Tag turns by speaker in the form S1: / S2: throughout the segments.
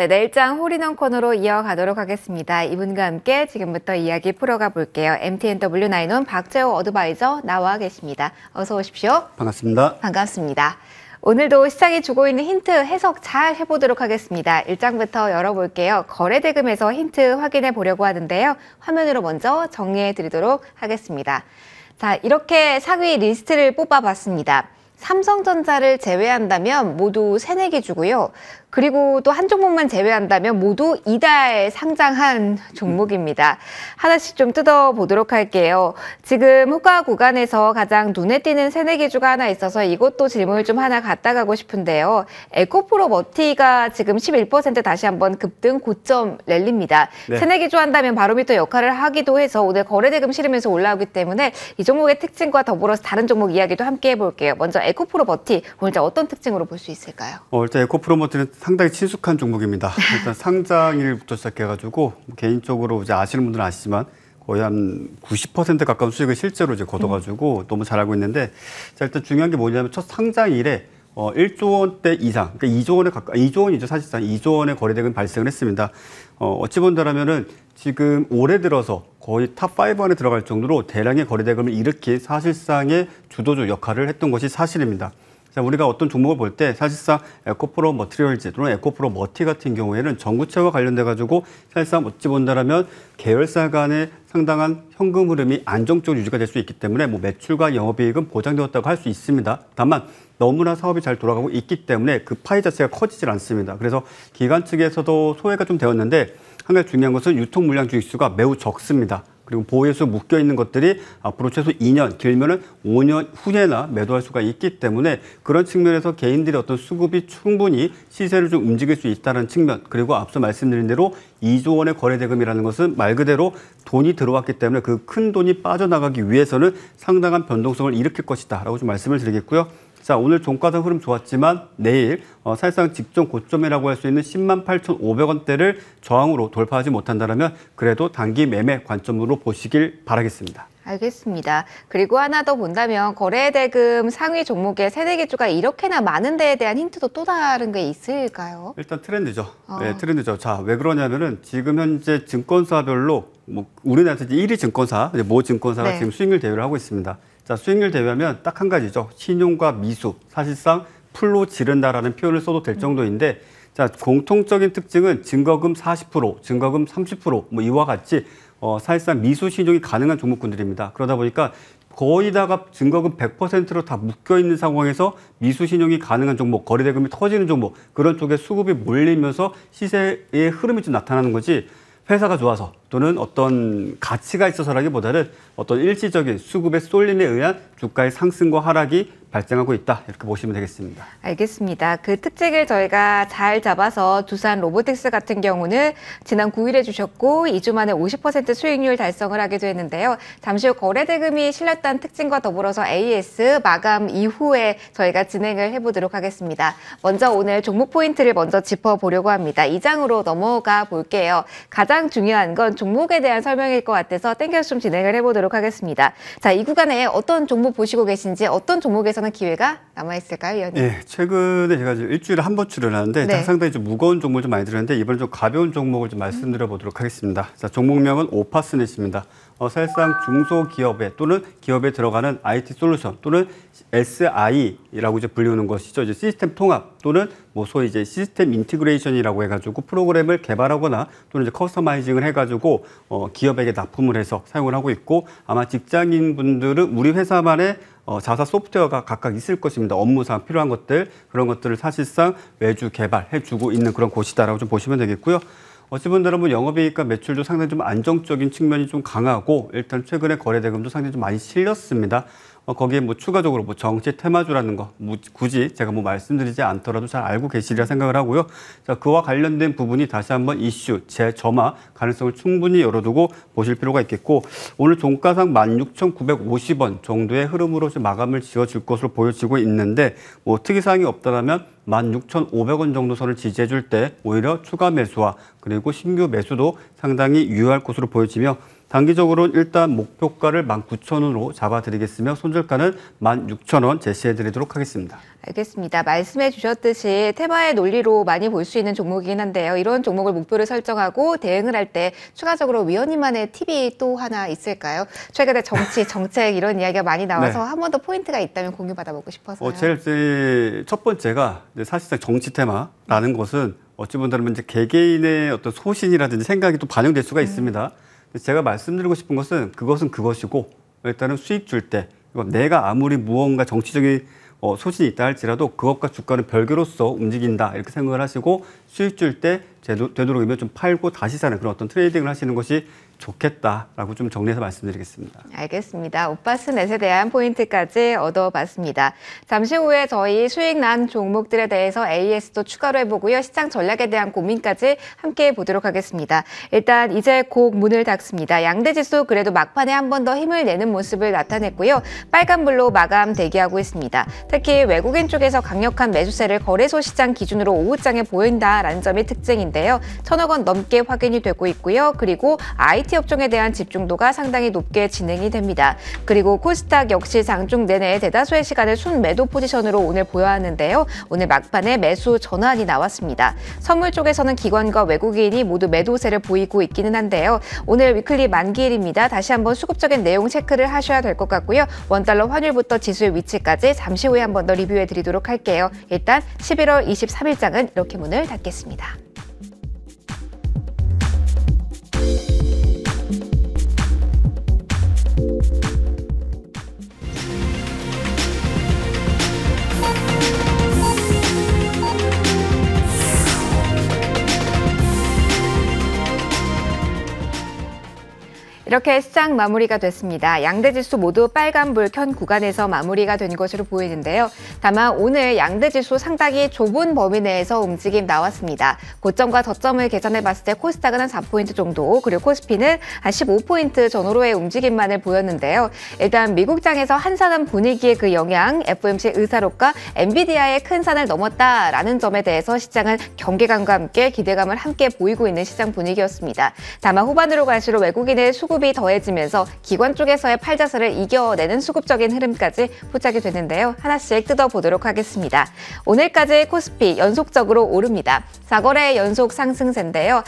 S1: 네, 내일장 홀인원 코너로 이어가도록 하겠습니다. 이분과 함께 지금부터 이야기 풀어가 볼게요. MTNW 나인원 박재호 어드바이저 나와 계십니다. 어서 오십시오.
S2: 반갑습니다.
S1: 반갑습니다. 오늘도 시장이 주고 있는 힌트 해석 잘 해보도록 하겠습니다. 일장부터 열어볼게요. 거래대금에서 힌트 확인해 보려고 하는데요. 화면으로 먼저 정리해 드리도록 하겠습니다. 자, 이렇게 상위 리스트를 뽑아봤습니다. 삼성전자를 제외한다면 모두 새내기 주고요. 그리고 또 한 종목만 제외한다면 모두 이달 상장한 종목입니다. 하나씩 좀 뜯어보도록 할게요. 지금 호가 구간에서 가장 눈에 띄는 새내기주가 하나 있어서 이것도 질문을 좀 하나 갖다 가고 싶은데요. 에코프로 머티가 지금 11% 다시 한번 급등 고점 랠리입니다.
S2: 네. 새내기주
S1: 한다면 바로미터 역할을 하기도 해서 오늘 거래대금 실으면서 올라오기 때문에 이 종목의 특징과 더불어서 다른 종목 이야기도 함께 해볼게요. 먼저 에코프로 머티 오늘 어떤 특징으로 볼 수 있을까요?
S2: 일단 에코프로 머티는 상당히 친숙한 종목입니다. 일단 상장일부터 시작해가지고 개인적으로 이제 아시는 분들은 아시지만 거의 한 90% 가까운 수익을 실제로 이제 거둬가지고 너무 잘 알고 있는데, 자, 일단 중요한 게 뭐냐면 첫 상장일에 1조 원대 이상, 그러니까 2조 원에 가까운 2조 원이죠. 사실상 2조 원의 거래대금이 발생을 했습니다. 어찌 본다라면은 지금 올해 들어서 거의 탑5 안에 들어갈 정도로 대량의 거래대금을 일으킨 사실상의 주도주 역할을 했던 것이 사실입니다. 자, 우리가 어떤 종목을 볼 때 사실상 에코프로 머티리얼즈 또는 에코프로 머티 같은 경우에는 전구체와 관련돼 가지고 사실상 어찌 본다라면 계열사 간의 상당한 현금 흐름이 안정적으로 유지가 될 수 있기 때문에 뭐 매출과 영업이익은 보장되었다고 할 수 있습니다. 다만 너무나 사업이 잘 돌아가고 있기 때문에 그 파이 자체가 커지질 않습니다. 그래서 기관 측에서도 소외가 좀 되었는데, 한 가지 중요한 것은 유통 물량 주익수가 매우 적습니다. 그리고 보유수 묶여 있는 것들이 앞으로 최소 2년, 길면은 5년 후에나 매도할 수가 있기 때문에 그런 측면에서 개인들의 어떤 수급이 충분히 시세를 좀 움직일 수 있다는 측면, 그리고 앞서 말씀드린 대로 2조 원의 거래대금이라는 것은 말 그대로 돈이 들어왔기 때문에 그 큰 돈이 빠져나가기 위해서는 상당한 변동성을 일으킬 것이다 라고 좀 말씀을 드리겠고요. 자, 오늘 종가상 흐름 좋았지만 내일 사실상 직전 고점이라고 할 수 있는 108,500원대를 저항으로 돌파하지 못한다면 그래도 단기 매매 관점으로 보시길 바라겠습니다. 알겠습니다.
S1: 그리고 하나 더 본다면 거래대금 상위 종목의 새내기주가 이렇게나 많은 데에 대한 힌트도 또 다른 게 있을까요?
S2: 일단 트렌드죠. 네, 트렌드죠. 자, 왜 그러냐면은 지금 현재 증권사별로 뭐 우리나라에서 1위 증권사, 모 증권사가 지금 수익률 대회를 하고 있습니다. 자, 수익률 대회하면 딱 한 가지죠. 신용과 미수, 사실상 풀로 지른다라는 표현을 써도 될 정도인데, 자, 공통적인 특징은 증거금 40%, 증거금 30%, 뭐 이와 같이 사실상 미수 신용이 가능한 종목군들입니다. 그러다 보니까 거의 다가 증거금 100%로 다 묶여 있는 상황에서 미수 신용이 가능한 종목, 거래대금이 터지는 종목, 그런 쪽에 수급이 몰리면서 시세의 흐름이 좀 나타나는 거지, 회사가 좋아서 또는 어떤 가치가 있어서라기보다는 어떤 일시적인 수급의 쏠림에 의한 주가의 상승과 하락이 발생하고 있다, 이렇게 보시면 되겠습니다.
S1: 알겠습니다. 그 특징을 저희가 잘 잡아서 두산 로보틱스 같은 경우는 지난 9일에 주셨고 2주 만에 50% 수익률 달성을 하기도 했는데요. 잠시 후 거래대금이 실렸다는 특징과 더불어서 AS 마감 이후에 저희가 진행을 해보도록 하겠습니다. 먼저 오늘 종목 포인트를 먼저 짚어보려고 합니다. 2장으로 넘어가 볼게요. 가장 중요한 건 종목에 대한 설명일 것 같아서 땡겨서 좀 진행을 해보도록 하겠습니다. 자, 이 구간에 어떤 종목 보시고 계신지, 어떤 종목에서는 기회가 남아있을까요, 위원님?
S2: 네, 최근에 제가 일주일에 한 번 출연하는데 상당히 좀 무거운 종목을 좀 많이 들었는데 이번에 좀 가벼운 종목을 좀 말씀드려 보도록 하겠습니다. 자, 종목명은 오파스넷입니다. 사실상 중소기업에 또는 기업에 들어가는 IT 솔루션 또는 SI라고 이제 불리우는 것이죠. 이제 시스템 통합 또는 뭐 소위 이제 시스템 인티그레이션이라고 해가지고 프로그램을 개발하거나 또는 이제 커스터마이징을 해가지고 기업에게 납품을 해서 사용을 하고 있고, 아마 직장인 분들은 우리 회사만의 자사 소프트웨어가 각각 있을 것입니다. 업무상 필요한 것들, 그런 것들을 사실상 외주 개발해주고 있는 그런 곳이다라고 좀 보시면 되겠고요. 어찌 본다면 영업이익과 매출도 상당히 좀 안정적인 측면이 좀 강하고, 일단 최근에 거래대금도 상당히 좀 많이 실렸습니다. 거기에 뭐 추가적으로 뭐 정치 테마주라는 거 굳이 제가 뭐 말씀드리지 않더라도 잘 알고 계시리라 생각을 하고요. 자, 그와 관련된 부분이 다시 한번 이슈, 재점화 가능성을 충분히 열어두고 보실 필요가 있겠고, 오늘 종가상 16,950원 정도의 흐름으로 좀 마감을 지어줄 것으로 보여지고 있는데, 뭐 특이사항이 없다면 16,500원 정도 선을 지지해 줄 때 오히려 추가 매수와 그리고 신규 매수도 상당히 유효할 것으로 보여지며, 단기적으로는 일단 목표가를 19,000원으로 잡아드리겠으며 손절가는 16,000원 제시해드리도록 하겠습니다.
S1: 알겠습니다. 말씀해 주셨듯이 테마의 논리로 많이 볼 수 있는 종목이긴 한데요. 이런 종목을 목표를 설정하고 대응을 할 때 추가적으로 위원님만의 팁이 또 하나 있을까요? 최근에 정치, 정책 이런 이야기가 많이 나와서 한 번 더 포인트가 있다면 공유 받아보고 싶어서요.
S2: 제일 첫 번째가 사실상 정치 테마라는 것은 어찌 보면 이제 개개인의 어떤 소신이라든지 생각이 또 반영될 수가 있습니다. 제가 말씀드리고 싶은 것은 그것은 그것이고 일단은 수익 줄 때 내가 아무리 무언가 정치적인 소신이 있다 할지라도 그것과 주가는 별개로서 움직인다 이렇게 생각을 하시고 수익 줄 때 되도록이면 좀 팔고 다시 사는 그런 어떤 트레이딩을 하시는 것이 좋겠다라고 좀 정리해서 말씀드리겠습니다.
S1: 알겠습니다. 오빠스넷에 대한 포인트까지 얻어봤습니다. 잠시 후에 저희 수익 난 종목들에 대해서 AS도 추가로 해보고요. 시장 전략에 대한 고민까지 함께 보도록 하겠습니다. 일단 이제 곧 문을 닫습니다. 양대지수 그래도 막판에 한 번 더 힘을 내는 모습을 나타냈고요. 빨간불로 마감 대기하고 있습니다. 특히 외국인 쪽에서 강력한 매수세를 거래소 시장 기준으로 오후장에 보인다라는 점이 특징인데요. 1,000억 원 넘게 확인이 되고 있고요. 그리고 IT 업종에 대한 집중도가 상당히 높게 진행이 됩니다. 그리고 코스닥 역시 장중 내내 대다수의 시간을 순매도 포지션으로 오늘 보여왔는데요. 오늘 막판에 매수 전환이 나왔습니다. 선물 쪽에서는 기관과 외국인이 모두 매도세를 보이고 있기는 한데요. 오늘 위클리 만기일입니다. 다시 한번 수급적인 내용 체크를 하셔야 될 것 같고요. 원달러 환율부터 지수의 위치까지 잠시 후에 한 번 더 리뷰해 드리도록 할게요. 일단 11월 23일장은 이렇게 문을 닫겠습니다. 이렇게 시장 마무리가 됐습니다. 양대지수 모두 빨간불 켠 구간에서 마무리가 된 것으로 보이는데요. 다만 오늘 양대지수 상당히 좁은 범위 내에서 움직임 나왔습니다. 고점과 저점을 계산해봤을 때 코스닥은 한 4포인트 정도, 그리고 코스피는 한 15포인트 전후로의 움직임만을 보였는데요. 일단 미국장에서 한산한 분위기의 그 영향, FOMC 의사록과 엔비디아의 큰 산을 넘었다라는 점에 대해서 시장은 경계감과 함께 기대감을 함께 보이고 있는 시장 분위기였습니다. 다만 후반으로 갈수록 외국인의 수급이 더해지면서 기관 쪽에서의 팔자세를 이겨내는 수급적인 흐름까지 포착이 되는데요. 하나씩 뜯어보도록 하겠습니다. 오늘까지 코스피 연속적으로 오릅니다. 4거래 연속 상승세인데요.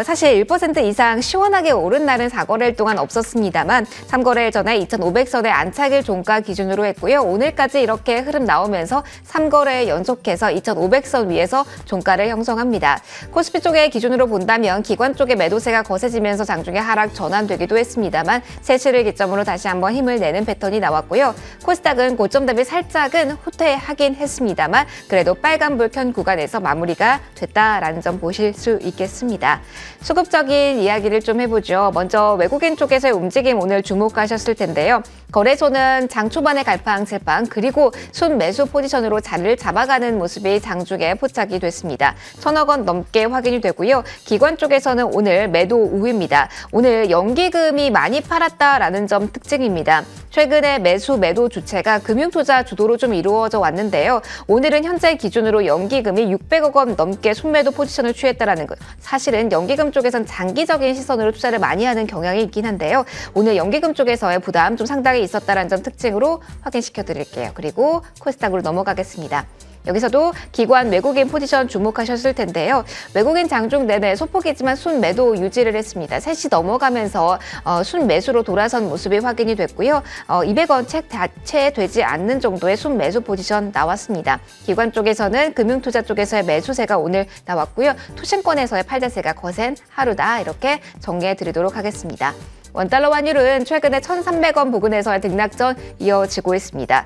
S1: 사실 1% 이상 시원하게 오른 날은 4거래일 동안 없었습니다만 3거래일 전에 2,500선의 안착일 종가 기준으로 했고요. 오늘까지 이렇게 흐름 나오면서 3거래 연속해서 2,500선 위에서 종가를 형성합니다. 코스피 쪽의 기준으로 본다면 기관 쪽의 매도세가 거세지면서 장중에 하락 전환되기도 했습니다만 세시를 기점으로 다시 한번 힘을 내는 패턴이 나왔고요. 코스닥은 고점 대비 살짝은 후퇴하긴 했습니다만 그래도 빨간불 켠 구간에서 마무리가 됐다라는 점 보실 수 있겠습니다. 수급적인 이야기를 좀 해보죠. 먼저 외국인 쪽에서의 움직임 오늘 주목하셨을 텐데요. 거래소는 장 초반에 갈팡질팡 그리고 순매수 포지션으로 자리를 잡아가는 모습이 장중에 포착이 됐습니다. 1,000억 원 넘게 확인이 되고요. 기관 쪽에서는 오늘 매도 우위입니다. 오늘 연기금이 많이 팔았다라는 점 특징입니다. 최근에 매도 주체가 금융투자 주도로 좀 이루어져 왔는데요. 오늘은 현재 기준으로 연기금이 600억 원 넘게 순매도 포지션을 취했다라는 것. 사실은 연기금 쪽에선 장기적인 시선으로 투자를 많이 하는 경향이 있긴 한데요. 오늘 연기금 쪽에서의 부담 좀 상당히 있었다라는 점 특징으로 확인시켜 드릴게요. 그리고 코스닥으로 넘어가겠습니다. 여기서도 기관 외국인 포지션 주목하셨을 텐데요. 외국인 장중 내내 소폭이지만 순매도 유지를 했습니다. 3시 넘어가면서 순매수로 돌아선 모습이 확인이 됐고요. 200원 채 되지 않는 정도의 순매수 포지션 나왔습니다. 기관 쪽에서는 금융투자 쪽에서의 매수세가 오늘 나왔고요. 투신권에서의 팔자세가 거센 하루다 이렇게 정리해 드리도록 하겠습니다. 원달러 환율은 최근에 1,300원 부근에서의 등락전 이어지고 있습니다.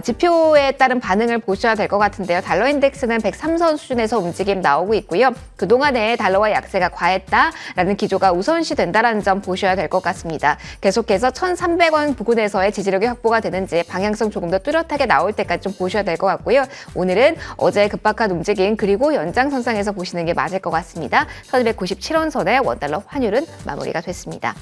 S1: 지표에 따른 반응을 보셔야 될 것 같은데요. 달러 인덱스는 103선 수준에서 움직임 나오고 있고요. 그동안에 달러와 약세가 과했다라는 기조가 우선시 된다는 점 보셔야 될 것 같습니다. 계속해서 1,300원 부근에서의 지지력이 확보가 되는지 방향성 조금 더 뚜렷하게 나올 때까지 좀 보셔야 될 것 같고요. 오늘은 어제 급박한 움직임 그리고 연장선상에서 보시는 게 맞을 것 같습니다. 1,297원 선의 원달러 환율은 마무리가 됐습니다.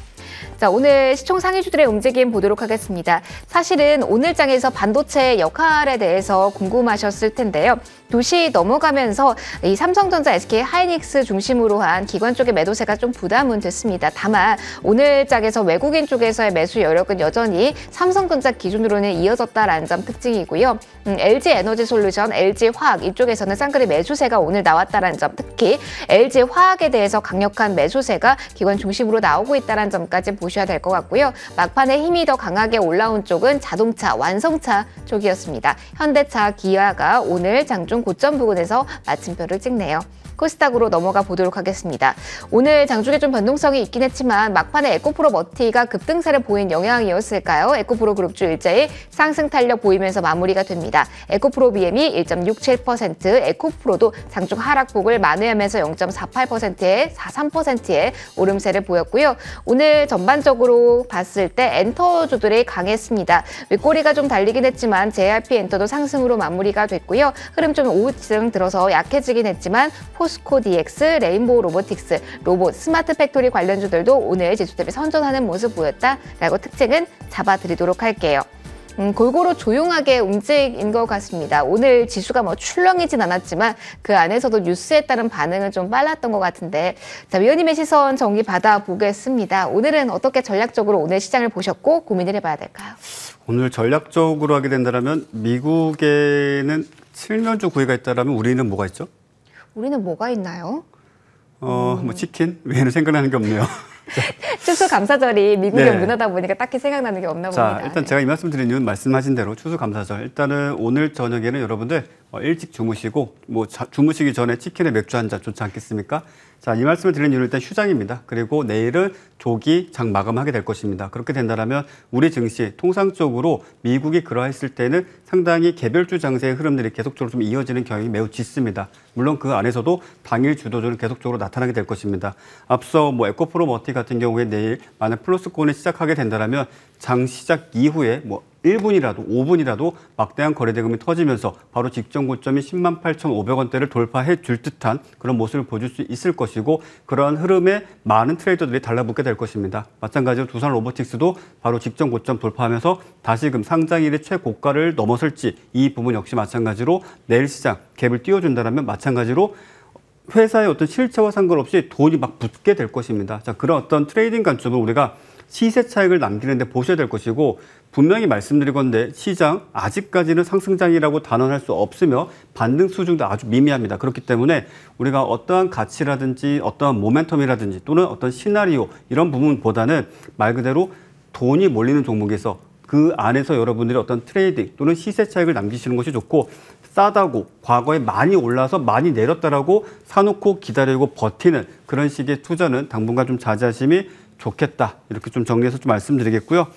S1: 자, 오늘 시총 상위주들의 움직임 보도록 하겠습니다. 사실은 오늘 장에서 반도체 역할에 대해서 궁금하셨을 텐데요. 2시 넘어가면서 이 삼성전자, SK 하이닉스 중심으로 한 기관 쪽의 매도세가 좀 부담은 됐습니다. 다만 오늘 장에서 외국인 쪽에서의 매수 여력은 여전히 삼성전자 기준으로는 이어졌다라는 점 특징이고요. LG 에너지 솔루션, LG 화학 이쪽에서는 쌍끌이 매수세가 오늘 나왔다라는 점, 특히 LG 화학에 대해서 강력한 매수세가 기관 중심으로 나오고 있다는 점까지 보셔야 될 것 같고요. 막판에 힘이 더 강하게 올라온 쪽은 자동차, 완성차 쪽이었습니다. 현대차, 기아가 오늘 장중 고점 부근에서 마침표를 찍네요. 코스닥으로 넘어가 보도록 하겠습니다. 오늘 장중에 좀 변동성이 있긴 했지만 막판에 에코프로 머티가 급등세를 보인 영향이었을까요? 에코프로 그룹주 일제히 상승 탄력 보이면서 마무리가 됩니다. 에코프로 BM이 1.67%, 에코프로도 장중 하락폭을 만회하면서 0.48%의 4.3%의 오름세를 보였고요. 오늘 전반적으로 봤을 때 엔터주들이 강했습니다. 윗꼬리가 좀 달리긴 했지만 JRP 엔터도 상승으로 마무리가 됐고요. 흐름 좀 오후쯤 들어서 약해지긴 했지만 포스코 DX, 레인보우 로보틱스, 로봇, 스마트 팩토리 관련주들도 오늘 지수 대비 선전하는 모습 보였다라고 특징은 잡아드리도록 할게요. 골고루 조용하게 움직인 것 같습니다. 오늘 지수가 뭐 출렁이진 않았지만 그 안에서도 뉴스에 따른 반응은 좀 빨랐던 것 같은데, 자, 위원님의 시선 정리 받아보겠습니다. 오늘은 어떻게 전략적으로 오늘 시장을 보셨고 고민을 해봐야 될까요?
S2: 오늘 전략적으로 하게 된다면 미국에는 7년주 구위가 있다면 우리는 뭐가 있죠?
S1: 우리는 뭐가 있나요?
S2: 뭐 치킨 외에는 생각나는 게 없네요.
S1: 추수감사절이 미국의
S2: 네.
S1: 문화다 보니까 딱히 생각나는 게 없나
S2: 자,
S1: 봅니다.
S2: 일단
S1: 네.
S2: 제가 이 말씀 드린 이유는 말씀하신 대로 추수감사절. 일단은 오늘 저녁에는 여러분들 일찍 주무시고 주무시기 전에 치킨에 맥주 한 잔 좋지 않겠습니까? 자, 이 말씀을 드린 이유는 일단 휴장입니다. 그리고 내일은 조기 장 마감하게 될 것입니다. 그렇게 된다면 우리 증시 통상적으로 미국이 그러했을 때는 상당히 개별주 장세의 흐름들이 계속적으로 좀 이어지는 경향이 매우 짙습니다. 물론 그 안에서도 당일 주도주는 계속적으로 나타나게 될 것입니다. 앞서 에코프로 머티 같은 경우에 내일 만약 플러스권을 시작하게 된다면 장 시작 이후에 1분이라도 5분이라도 막대한 거래대금이 터지면서 바로 직전 고점이 108,500원대를 돌파해 줄 듯한 그런 모습을 보여줄 수 있을 것이고, 그러한 흐름에 많은 트레이더들이 달라붙게 될 것입니다. 마찬가지로 두산 로보틱스도 바로 직전 고점 돌파하면서 다시금 상장일의 최고가를 넘어설지, 이 부분 역시 마찬가지로 내일 시장 갭을 띄워준다면 마찬가지로 회사의 어떤 실체와 상관없이 돈이 막 붙게 될 것입니다. 자, 그런 어떤 트레이딩 관점을 우리가 시세 차익을 남기는 데 보셔야 될 것이고, 분명히 말씀드리건데 시장 아직까지는 상승장이라고 단언할 수 없으며 반등 수준도 아주 미미합니다. 그렇기 때문에 우리가 어떠한 가치라든지 어떠한 모멘텀이라든지 또는 어떤 시나리오 이런 부분보다는 말 그대로 돈이 몰리는 종목에서 그 안에서 여러분들이 어떤 트레이딩 또는 시세 차익을 남기시는 것이 좋고, 싸다고 과거에 많이 올라서 많이 내렸다라고 사놓고 기다리고 버티는 그런 식의 투자는 당분간 좀 자제하심이 좋겠다. 이렇게 좀 정리해서 좀 말씀드리겠고요.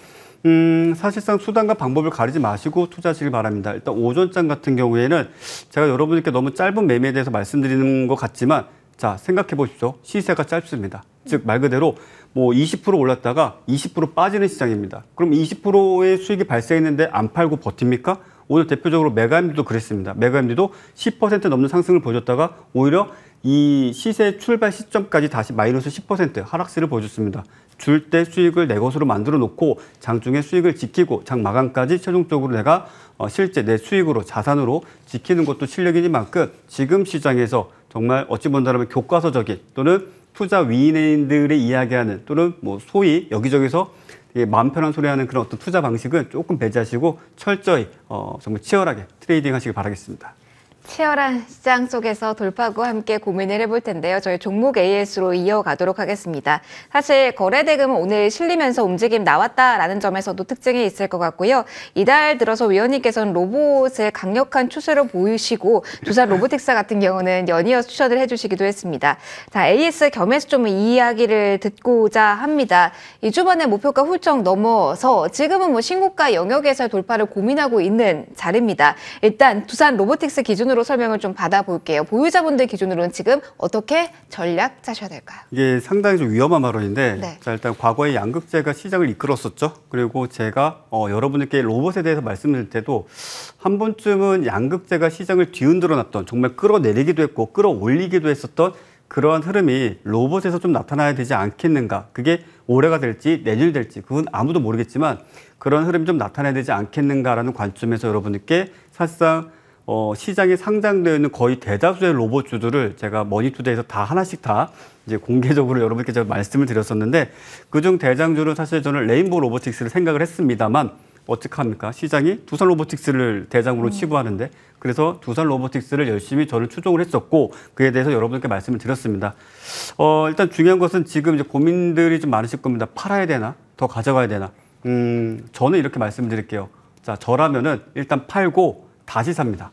S2: 사실상 수단과 방법을 가리지 마시고 투자하시길 바랍니다. 일단 오전장 같은 경우에는 제가 여러분들께 너무 짧은 매매에 대해서 말씀드리는 것 같지만, 자, 생각해 보십시오. 시세가 짧습니다. 즉 말 그대로 20% 올랐다가 20% 빠지는 시장입니다. 그럼 20%의 수익이 발생했는데 안 팔고 버팁니까? 오늘 대표적으로 메가MD도 그랬습니다. 메가MD도 10% 넘는 상승을 보여줬다가 오히려 이 시세 출발 시점까지 다시 마이너스 10% 하락세를 보여줬습니다. 줄 때 수익을 내 것으로 만들어 놓고 장중에 수익을 지키고 장 마감까지 최종적으로 내가 실제 내 수익으로 자산으로 지키는 것도 실력이니만큼 지금 시장에서 정말 어찌 본다면 교과서적인 또는 투자 위인들이 이야기하는 또는 소위 여기저기서 마음 편한 소리 하는 그런 어떤 투자 방식은 조금 배제하시고 철저히 정말 치열하게 트레이딩 하시길 바라겠습니다.
S1: 치열한 시장 속에서 돌파구와 함께 고민을 해볼 텐데요. 저희 종목 AS로 이어가도록 하겠습니다. 사실 거래대금은 오늘 실리면서 움직임 나왔다라는 점에서도 특징이 있을 것 같고요. 이달 들어서 위원님께서는 로봇을 강력한 추세로 보이시고 두산 로보틱스 같은 경우는 연이어 추천을 해주시기도 했습니다. 자, AS 겸해서 좀 이 이야기를 듣고자 합니다. 2주 만에 목표가 훌쩍 넘어서 지금은 신고가 영역에서의 돌파를 고민하고 있는 자리입니다. 일단 두산 로보틱스 기준으로 설명을 좀 받아볼게요. 보유자분들 기준으로는 지금 어떻게 전략 짜셔야 될까요?
S2: 이게 상당히 좀 위험한 발언인데,
S1: 네.
S2: 자, 일단 과거에 양극재가 시장을 이끌었었죠. 그리고 제가 여러분들께 로봇에 대해서 말씀드릴 때도 한 번쯤은 양극재가 시장을 뒤흔들어 놨던, 정말 끌어내리기도 했고 끌어올리기도 했었던 그러한 흐름이 로봇에서 좀 나타나야 되지 않겠는가. 그게 올해가 될지 내년이 될지 그건 아무도 모르겠지만 그런 흐름이 좀 나타나야 되지 않겠는가라는 관점에서 여러분들께 사실상 시장에 상장되어 있는 거의 대다수의 로봇주들을 제가 머니투데이에서 다 하나씩 다 이제 공개적으로 여러분께 제가 말씀을 드렸었는데 그중 대장주는 사실 저는 레인보우 로보틱스를 생각을 했습니다만 어떡합니까? 시장이 두산 로보틱스를 대장으로 치부하는데 그래서 두산 로보틱스를 열심히 저는 추종을 했었고 그에 대해서 여러분께 말씀을 드렸습니다. 일단 중요한 것은 지금 이제 고민들이 좀 많으실 겁니다. 팔아야 되나? 더 가져가야 되나? 저는 이렇게 말씀을 드릴게요. 자, 저라면은 일단 팔고 다시 삽니다.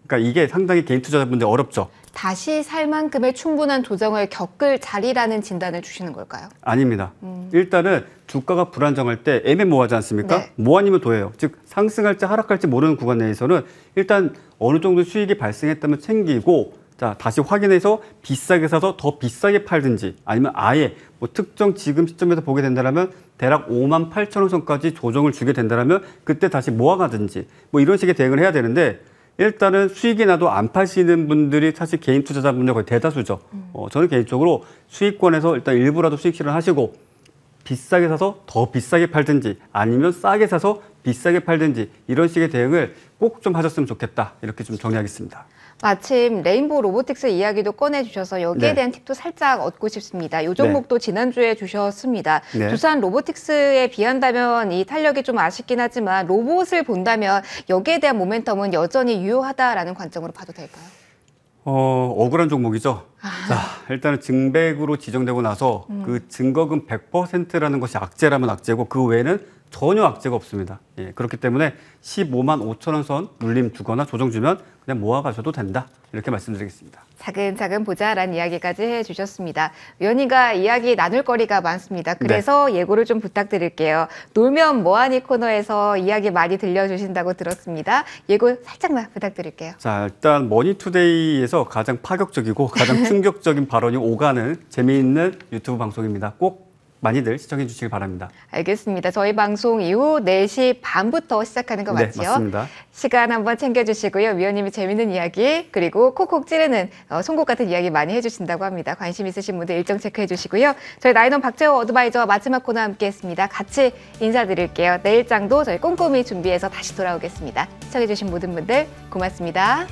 S2: 그러니까 이게 상당히 개인 투자자분들 어렵죠.
S1: 다시 살 만큼의 충분한 조정을 겪을 자리라는 진단을 주시는 걸까요?
S2: 아닙니다. 일단은 주가가 불안정할 때 애매모호하지 않습니까?
S1: 네.
S2: 뭐 아니면 도예요. 즉 상승할지 하락할지 모르는 구간 내에서는 일단 어느 정도 수익이 발생했다면 챙기고 자 다시 확인해서 비싸게 사서 더 비싸게 팔든지 아니면 아예 뭐 특정 지금 시점에서 보게 된다면 대략 58,000원 선까지 조정을 주게 된다면 그때 다시 모아가든지 뭐 이런 식의 대응을 해야 되는데 일단은 수익이 나도 안 파시는 분들이 사실 개인 투자자분들 거의 대다수죠. 저는 개인적으로 수익권에서 일단 일부라도 수익 실현하시고 비싸게 사서 더 비싸게 팔든지 아니면 싸게 사서 비싸게 팔든지 이런 식의 대응을 꼭 좀 하셨으면 좋겠다. 이렇게 좀 정리하겠습니다.
S1: 마침 레인보우 로보틱스 이야기도 꺼내주셔서 여기에
S2: 네.
S1: 대한 팁도 살짝 얻고 싶습니다. 이 종목도 지난주에 주셨습니다.
S2: 네.
S1: 두산 로보틱스에 비한다면 이 탄력이 좀 아쉽긴 하지만 로봇을 본다면 여기에 대한 모멘텀은 여전히 유효하다라는 관점으로 봐도 될까요?
S2: 억울한 종목이죠. 자, 일단은 증백으로 지정되고 나서 그 증거금 100%라는 것이 악재라면 악재고 그 외에는 전혀 악재가 없습니다. 예, 그렇기 때문에 15만 5천 원 선 눌림 주거나 조정 주면 그냥 모아가셔도 된다. 이렇게 말씀드리겠습니다.
S1: 차근차근 보자라는 이야기까지 해주셨습니다. 위원님과 이야기 나눌 거리가 많습니다. 그래서 예고를 좀 부탁드릴게요. 놀면 뭐하니 코너에서 이야기 많이 들려주신다고 들었습니다. 예고 살짝만 부탁드릴게요.
S2: 자, 일단 머니투데이에서 가장 파격적이고 가장 충격적인 발언이 오가는 재미있는 유튜브 방송입니다. 꼭 많이들 시청해 주시길 바랍니다.
S1: 알겠습니다. 저희 방송 이후 4시 반부터 시작하는 거 맞죠?
S2: 네, 맞습니다.
S1: 시간 한번 챙겨주시고요. 위원님이 재밌는 이야기 그리고 콕콕 찌르는 송곳 같은 이야기 많이 해주신다고 합니다. 관심 있으신 분들 일정 체크해 주시고요. 저희 나인원 박재호 어드바이저 마지막 코너 함께했습니다. 같이 인사드릴게요. 내일장도 저희 꼼꼼히 준비해서 다시 돌아오겠습니다. 시청해 주신 모든 분들 고맙습니다.